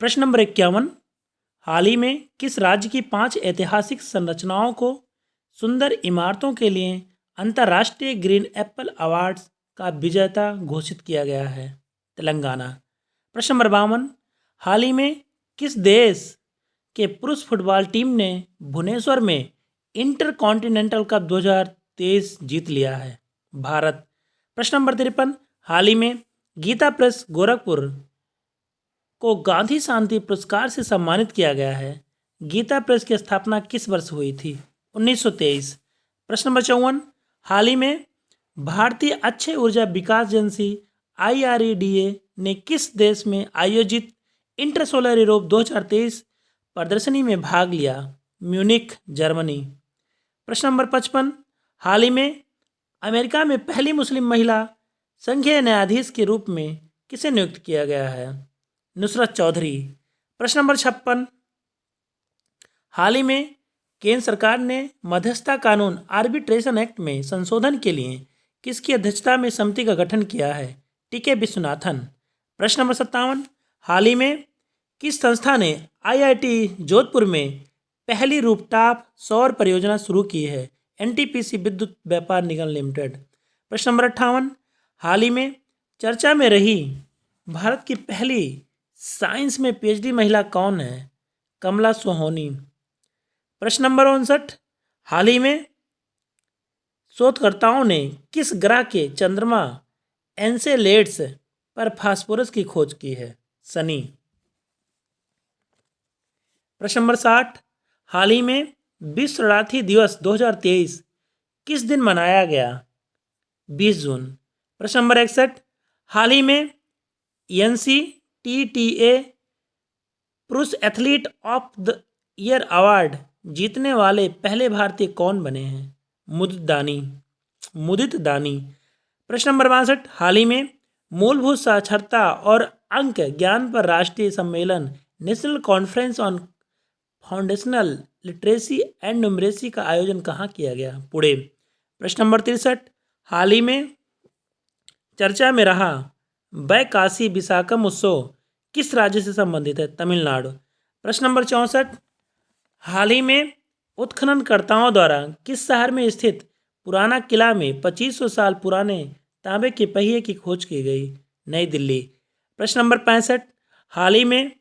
प्रश्न नंबर 51, हाल ही में किस राज्य की 5 ऐतिहासिक संरचनाओं को सुंदर इमारतों के लिए अंतर्राष्ट्रीय ग्रीन एप्पल अवार्ड्स का विजेता घोषित किया गया है? तेलंगाना। प्रश्न नंबर 52, हाल ही में किस देश के पुरुष फुटबॉल टीम ने भुवनेश्वर में इंटर कॉन्टिनेंटल कप 2023 जीत लिया है? भारत। प्रश्न नंबर 53, हाल ही में गीता प्रेस गोरखपुर को गांधी शांति पुरस्कार से सम्मानित किया गया है। गीता प्रेस की स्थापना किस वर्ष हुई थी? 1923। प्रश्न नंबर 54, हाल ही में भारतीय अक्षय ऊर्जा विकास एजेंसी IREDA ने किस देश में आयोजित इंटर सोलर यूरोप 2023 प्रदर्शनी में भाग लिया? Munich, Germany. प्रश्न नंबर 55, हाल ही में अमेरिका में पहली मुस्लिम महिला संघीय न्यायाधीश के रूप में किसे नियुक्त किया गया है? नुसरत चौधरी। प्रश्न नंबर 56, हाल ही में केंद्र सरकार ने मध्यस्थता कानून आर्बिट्रेशन एक्ट में संशोधन के लिए किसकी अध्यक्षता में समिति का गठन किया है? TK विश्वनाथन। प्रश्न नंबर 57, हाल ही में किस संस्था ने IIT जोधपुर में पहली रूफटॉप सौर परियोजना शुरू की है? NTPC विद्युत व्यापार निगम लिमिटेड। प्रश्न नंबर 58, हाल ही में चर्चा में रही भारत की पहली साइंस में PhD महिला कौन है? कमला सोहोनी। प्रश्न नंबर 59, हाल ही में शोधकर्ताओं ने किस ग्रह के चंद्रमा एन्सेलेड्स पर फास्फोरस की खोज की है? शनि। प्रश्न नंबर 60, हाल ही में विश्व शरणार्थी दिवस 2023 किस दिन मनाया गया? 20 जून। प्रश्न नंबर 61, हाल ही में NCTTA पुरुष athlete of the year award जीतने वाले पहले भारतीय कौन बने हैं? मुदित दानी। प्रश्न नंबर 62, हाल ही में मूलभूत साक्षरता और अंक ज्ञान पर राष्ट्रीय सम्मेलन national conference on foundational literacy and numeracy का आयोजन कहाँ किया गया? पुणे। प्रश्न नंबर 63, हाल ही में चर्चा में रहा वैकाशी विशाखम उत्सव किस राज्य से संबंधित है? तमिलनाडु। प्रश्न नंबर 64, हाल ही में उत्खननकर्ताओं द्वारा किस शहर में स्थित पुराना किला में 2500 साल पुराने तांबे के पहिए की खोज की गई? नई दिल्ली। प्रश्न नंबर 65, हाल ही में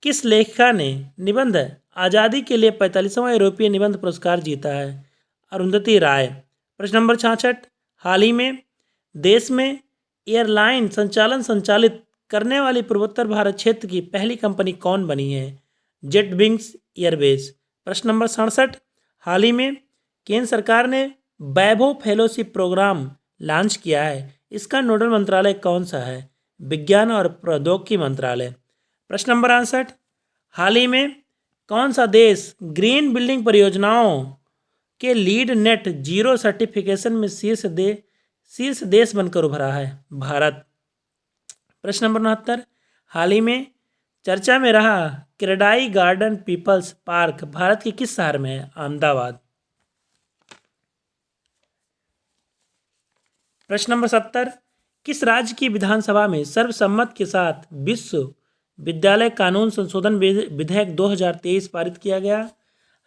किस लेखिका ने निबंध आज़ादी के लिए 45वां यूरोपीय निबंध पुरस्कार जीता है? अरुंधति राय। प्रश्न नंबर 66, हाल ही में देश में एयरलाइन संचालन संचालित करने वाली पूर्वोत्तर भारत क्षेत्र की पहली कंपनी कौन बनी है? Jet wings Airways. प्रश्न नंबर 67, हाल ही में केंद्र सरकार ने वैभव फेलोशिप प्रोग्राम लॉन्च किया है। इसका नोडल मंत्रालय कौन सा है? विज्ञान और प्रौद्योगिकी मंत्रालय। प्रश्न नंबर 68, हाल ही में कौन सा देश ग्रीन बिल्डिंग परियोजनाओं के लीड नेट जीरो सर्टिफिकेशन में शीर्ष देश बनकर उभरा है? भारत। प्रश्न नंबर 69, हाल ही में चर्चा में रहा CREDAI garden people's park Bharat के किस शहर में है? अहमदाबाद। प्रश्न नंबर 70, किस राज्य की विधानसभा में सर्वसम्मत के साथ विश्व विद्यालय कानून संशोधन विधेयक 2023 पारित किया गया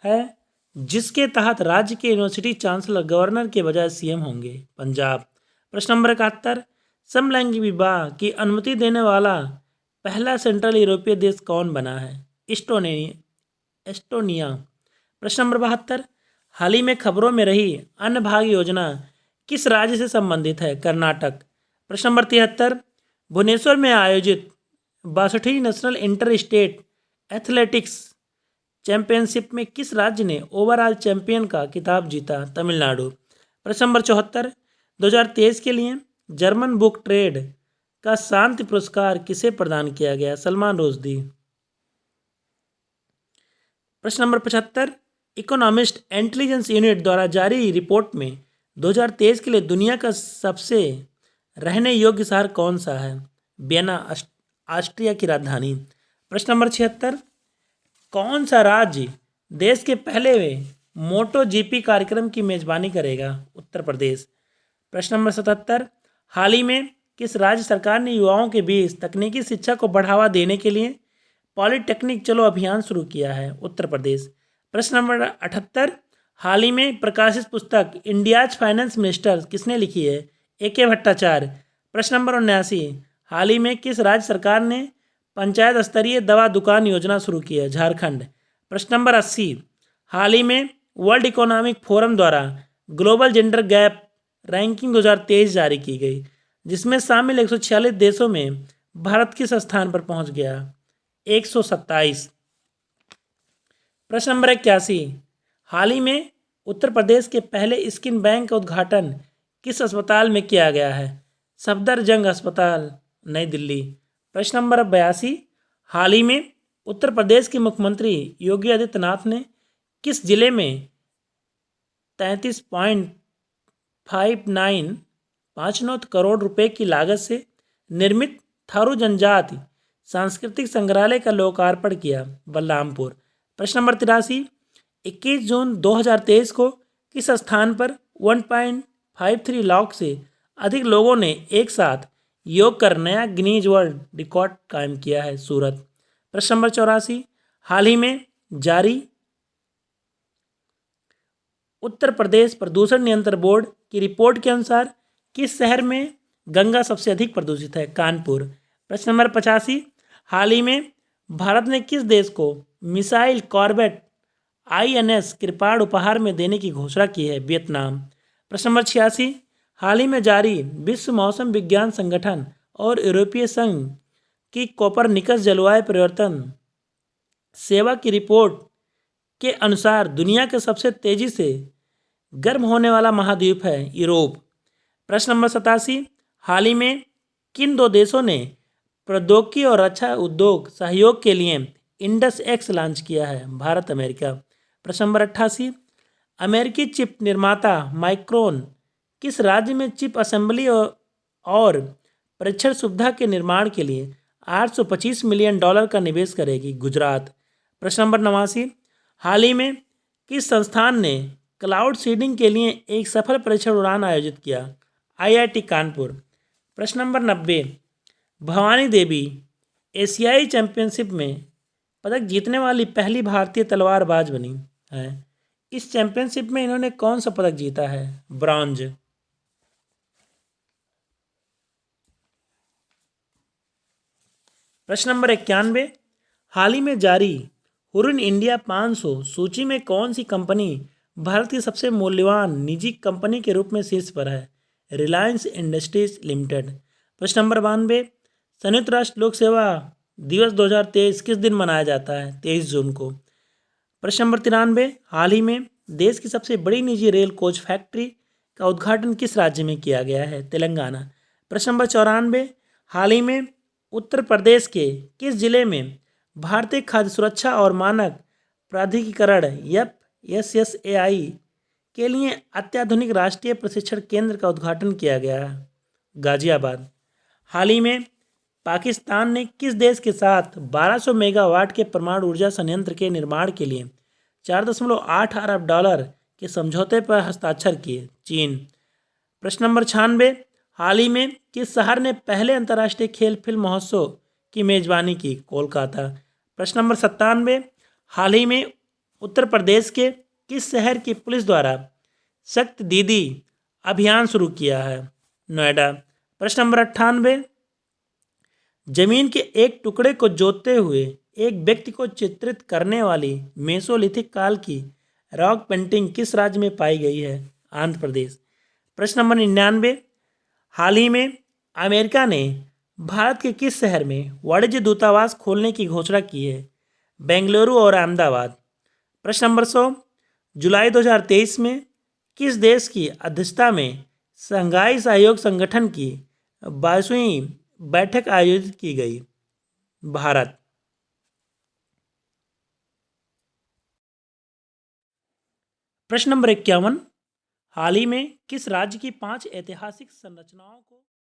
है, जिसके तहत राज्य के यूनिवर्सिटी चांसलर गवर्नर के बजाय CM होंगे? पंजाब। प्रश्न नंबर 71, समलैंगिक विवाह की अनुमति देने वाला पहला सेंट्रल यूरोपीय देश कौन बना है? एस्टोनिया। प्रश्न नंबर 72, हाल ही में खबरों में रही अन्न भाग्य योजना किस राज्य से संबंधित है? कर्नाटक। प्रश्न नंबर 73, भुवनेश्वर में आयोजित 62वीं national inter state athletics championship में किस राज्य ने ओवरऑल चैंपियन का खिताब जीता? तमिलनाडु। प्रश्न नंबर 74, 2023 के लिए जर्मन बुक ट्रेड का शांति पुरस्कार किसे प्रदान किया गया? सलमान रुश्दी। प्रश्न नंबर 75, इकोनॉमिस्ट इंटेलिजेंस यूनिट द्वारा जारी रिपोर्ट में 2023 के लिए दुनिया का सबसे रहने योग्य शहर कौन सा है? वियना, ऑस्ट्रिया की राजधानी। प्रश्न नंबर 76, कौन सा राज्य देश के पहले मोटो GP कार्यक्रम की मेजबानी करेगा? उत्तर प्रदेश। प्रश्न नंबर 77, हाल ही में किस राज्य सरकार ने युवाओं के बीच तकनीकी शिक्षा को बढ़ावा देने के लिए पॉलिटेक्निक चलो अभियान शुरू किया है? उत्तर प्रदेश। प्रश्न नंबर 78, हाल ही में प्रकाशित पुस्तक इंडियाज फाइनेंस मिनिस्टर किसने लिखी है? A.K. भट्टाचार्य। प्रश्न नंबर 79, हाल ही में किस राज्य सरकार ने पंचायत स्तरीय दवा दुकान योजना शुरू की है? झारखंड। प्रश्न नंबर 80, हाल ही में वर्ल्ड इकोनॉमिक फोरम द्वारा ग्लोबल जेंडर गैप रैंकिंग 2023 जारी की गई, जिसमें शामिल 146 देशों में भारत किस स्थान पर पहुंच गया? 127। प्रश्न नंबर 81, हाल ही में उत्तर प्रदेश के पहले स्किन बैंक का उद्घाटन किस अस्पताल में किया गया है? सफदरजंग अस्पताल, नई दिल्ली। प्रश्न नंबर 82, हाल ही में उत्तर प्रदेश के मुख्यमंत्री योगी आदित्यनाथ ने किस जिले में 33.59 करोड़ रुपए की लागत से निर्मित थारू जनजाति सांस्कृतिक संग्रहालय का लोकार्पण किया? बलरामपुर। प्रश्न नंबर 83, 21 जून 2023 को किस स्थान पर 1.53 लाख से अधिक लोगों ने एक साथ योग कर नया गिनीज वर्ल्ड रिकॉर्ड कायम किया है? सूरत। प्रश्न नंबर 84, हाल ही में जारी उत्तर प्रदेश प्रदूषण नियंत्रण बोर्ड की रिपोर्ट के अनुसार किस शहर में गंगा सबसे अधिक प्रदूषित है? कानपुर। प्रश्न नंबर 85, हाल ही में भारत ने किस देश को मिसाइल कॉर्बेट INS कृपाण उपहार में देने की घोषणा की है? वियतनाम। प्रश्न नंबर 86, हाल ही में जारी विश्व मौसम विज्ञान संगठन और यूरोपीय संघ की कोपरनिकस जलवायु परिवर्तन सेवा की रिपोर्ट के अनुसार दुनिया के सबसे तेजी से गर्म होने वाला महाद्वीप है यूरोप। प्रश्न नंबर 87, हाल ही में किन दो देशों ने प्रौद्योगिकी और रक्षा उद्योग सहयोग के लिए इंडस एक्स लॉन्च किया है? भारत अमेरिका। प्रश्न नंबर 88, अमेरिकी चिप निर्माता माइक्रोन किस राज्य में चिप असेंबली और परीक्षण सुविधा के निर्माण के लिए $825 मिलियन का निवेश करेगी? गुजरात। प्रश्न नंबर 89, हाल ही में किस संस्थान ने क्लाउड सीडिंग के लिए एक सफल परीक्षण उड़ान आयोजित किया? IIT कानपुर। प्रश्न नंबर 90, भवानी देवी एशियाई चैंपियनशिप में पदक जीतने वाली पहली भारतीय तलवारबाज बनी है। इस चैंपियनशिप में इन्होंने कौन सा पदक जीता है? ब्रॉन्ज। प्रश्न नंबर 91, हाल ही में जारी हुरिन इंडिया 500 सूची में कौन सी कंपनी भारत की सबसे मूल्यवान निजी कंपनी के रूप में शीर्ष पर है? Reliance industries limited. प्रश्न नंबर 92, संयुक्त राष्ट्र लोक सेवा दिवस 2023 किस दिन मनाया जाता है? 23 जून को। प्रश्न नंबर 93, हाल ही में देश की सबसे बड़ी निजी रेल कोच फैक्ट्री का उद्घाटन किस राज्य में किया गया है? तेलंगाना। प्रश्न नंबर 94, हाल ही में उत्तर प्रदेश के किस जिले में भारतीय खाद्य सुरक्षा और मानक प्राधिकरण FSSAI के लिए अत्याधुनिक राष्ट्रीय प्रशिक्षण केंद्र का उद्घाटन किया गया है? गाजियाबाद। हाल ही में पाकिस्तान ने किस देश के साथ 1200 मेगावाट के परमाणु ऊर्जा संयंत्र के निर्माण के लिए $4.8 अरब के समझौते पर हस्ताक्षर किए? चीन। प्रश्न नंबर 96, हाल ही में किस शहर ने पहले अंतर्राष्ट्रीय खेल फिल्म महोत्सव की मेजबानी की? कोलकाता। प्रश्न नंबर 97, हाल ही में उत्तर प्रदेश के किस शहर की पुलिस द्वारा शक्ति दीदी अभियान शुरू किया है? नोएडा। प्रश्न नंबर 98, जमीन के एक टुकड़े को जोतते हुए एक व्यक्ति को चित्रित करने वाली मेसोलिथिक काल की रॉक पेंटिंग किस राज्य में पाई गई है? आंध्र प्रदेश। प्रश्न नंबर 99, हाल ही में अमेरिका ने भारत के किस शहर में वाणिज्य दूतावास खोलने की घोषणा की है? बेंगलुरु और अहमदाबाद। प्रश्न नंबर 100, जुलाई 2023 में किस देश की अध्यक्षता में शंघाई सहयोग संगठन की 22वीं बैठक आयोजित की गई? भारत। प्रश्न नंबर 51, हाल ही में किस राज्य की 5 ऐतिहासिक संरचनाओं को